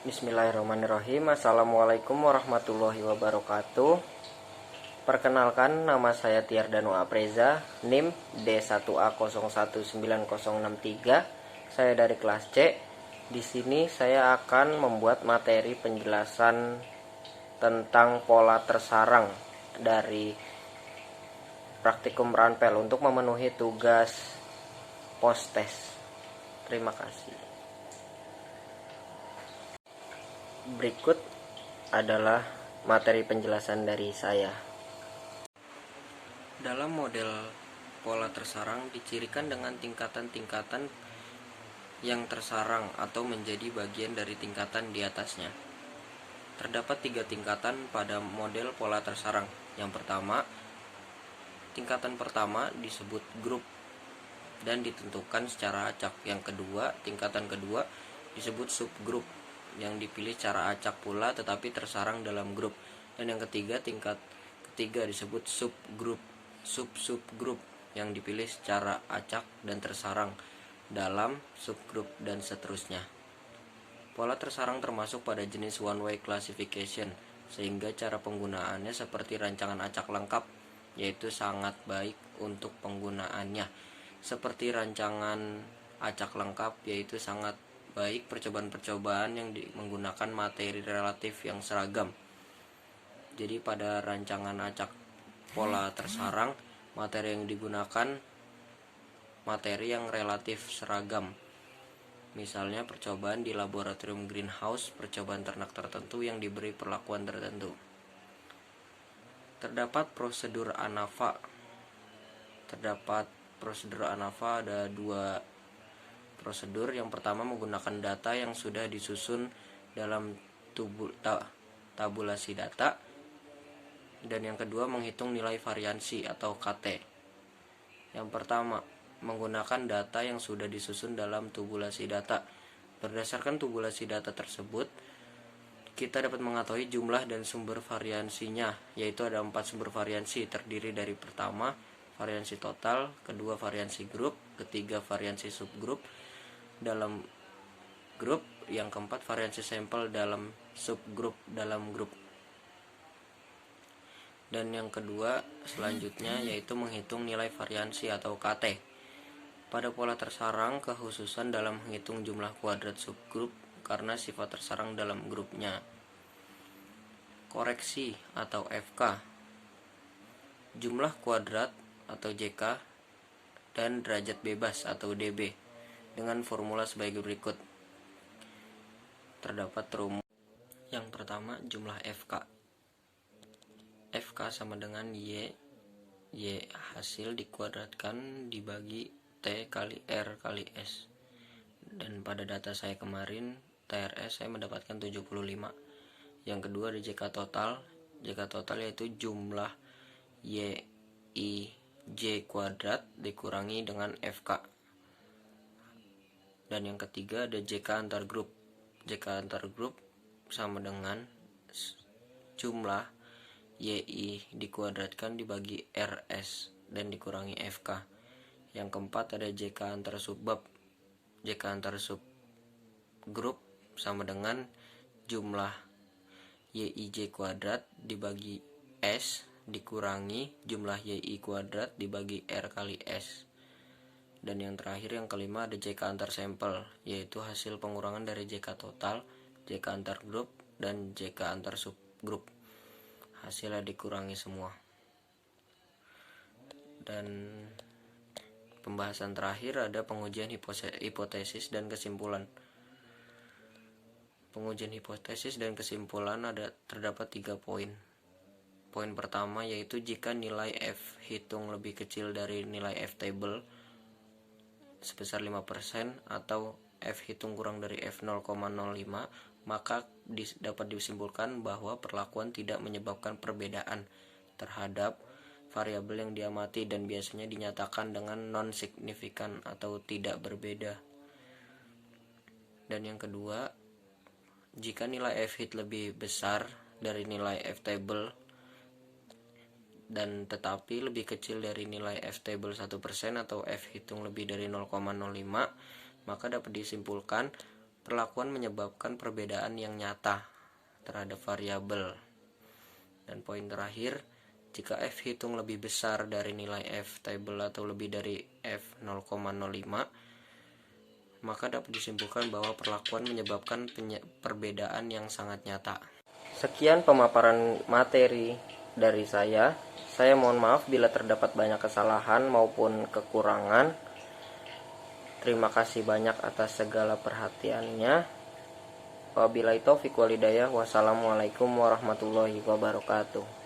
Bismillahirrahmanirrahim. Assalamualaikum warahmatullahi wabarakatuh. Perkenalkan, nama saya Tiardanu Apreza, NIM D1A019063. Saya dari kelas C. Di sini saya akan membuat materi penjelasan tentang pola tersarang dari praktikum Ranpel untuk memenuhi tugas postes. Terima kasih. Berikut adalah materi penjelasan dari saya. Dalam model pola tersarang dicirikan dengan tingkatan-tingkatan yang tersarang atau menjadi bagian dari tingkatan di atasnya. Terdapat 3 tingkatan pada model pola tersarang. Yang pertama, tingkatan pertama disebut grup dan ditentukan secara acak. Yang kedua, tingkatan kedua disebut subgrup yang dipilih secara acak pula tetapi tersarang dalam grup. Dan yang ketiga, tingkat ketiga disebut subgrup, subgrup yang dipilih secara acak dan tersarang dalam subgrup dan seterusnya. Pola tersarang termasuk pada jenis one way classification, sehingga cara penggunaannya seperti rancangan acak lengkap, yaitu sangat baik untuk penggunaannya. Seperti rancangan acak lengkap, yaitu sangat baik percobaan-percobaan yang menggunakan materi relatif yang seragam. Jadi pada rancangan acak pola tersarang, materi yang digunakan materi yang relatif seragam. Misalnya percobaan di laboratorium greenhouse, percobaan ternak tertentu yang diberi perlakuan tertentu. Terdapat prosedur ANAVA. Ada 2 prosedur. Yang pertama menggunakan data yang sudah disusun dalam tabulasi data, dan yang kedua menghitung nilai variansi atau KT. Yang pertama menggunakan data yang sudah disusun dalam tabulasi data. Berdasarkan tabulasi data tersebut, kita dapat mengetahui jumlah dan sumber variansinya, yaitu ada 4 sumber variansi, terdiri dari pertama variansi total, kedua variansi grup, ketiga variansi subgrup dalam grup, yang keempat variansi sampel dalam subgrup dalam grup. Dan yang kedua selanjutnya yaitu menghitung nilai variansi atau KT. Pada pola tersarang, kekhususan dalam menghitung jumlah kuadrat subgrup karena sifat tersarang dalam grupnya. Koreksi atau FK, jumlah kuadrat atau JK, dan derajat bebas atau DB dengan formula sebagai berikut. Terdapat rumus. Yang pertama, jumlah FK. FK sama dengan Y hasil dikuadratkan dibagi T kali R kali S. Dan pada data saya kemarin, TRS saya mendapatkan 75. Yang kedua ada JK total. JK total yaitu jumlah YIJ kuadrat dikurangi dengan FK. Dan yang ketiga ada JK antar grup. JK antar grup sama dengan jumlah YI dikuadratkan dibagi RS dan dikurangi FK. Yang keempat ada JK antar subbab. JK antar subgrup sama dengan jumlah YIJ kuadrat dibagi S dikurangi jumlah YI kuadrat dibagi R kali S. Dan yang terakhir, yang kelima, ada JK antar sampel, yaitu hasil pengurangan dari JK total, JK antar grup, dan JK antar subgrup. Hasilnya dikurangi semua. Dan pembahasan terakhir ada pengujian hipotesis dan kesimpulan. Pengujian hipotesis dan kesimpulan terdapat 3 poin. Poin pertama yaitu jika nilai F hitung lebih kecil dari nilai F table sebesar 5% atau F hitung kurang dari F 0,05, maka dapat disimpulkan bahwa perlakuan tidak menyebabkan perbedaan terhadap variabel yang diamati dan biasanya dinyatakan dengan non-signifikan atau tidak berbeda. Dan yang kedua, jika nilai F hit lebih besar dari nilai F table dan tetapi lebih kecil dari nilai F table 1% atau F hitung lebih dari 0,05, maka dapat disimpulkan perlakuan menyebabkan perbedaan yang nyata terhadap variabel. Dan poin terakhir, jika f hitung lebih besar dari nilai f table atau lebih dari f 0,05, maka dapat disimpulkan bahwa perlakuan menyebabkan perbedaan yang sangat nyata. Sekian pemaparan materi dari saya. Saya mohon maaf bila terdapat banyak kesalahan maupun kekurangan. Terima kasih banyak atas segala perhatiannya. Wabillahi taufiq wal hidayah. Wassalamualaikum warahmatullahi wabarakatuh.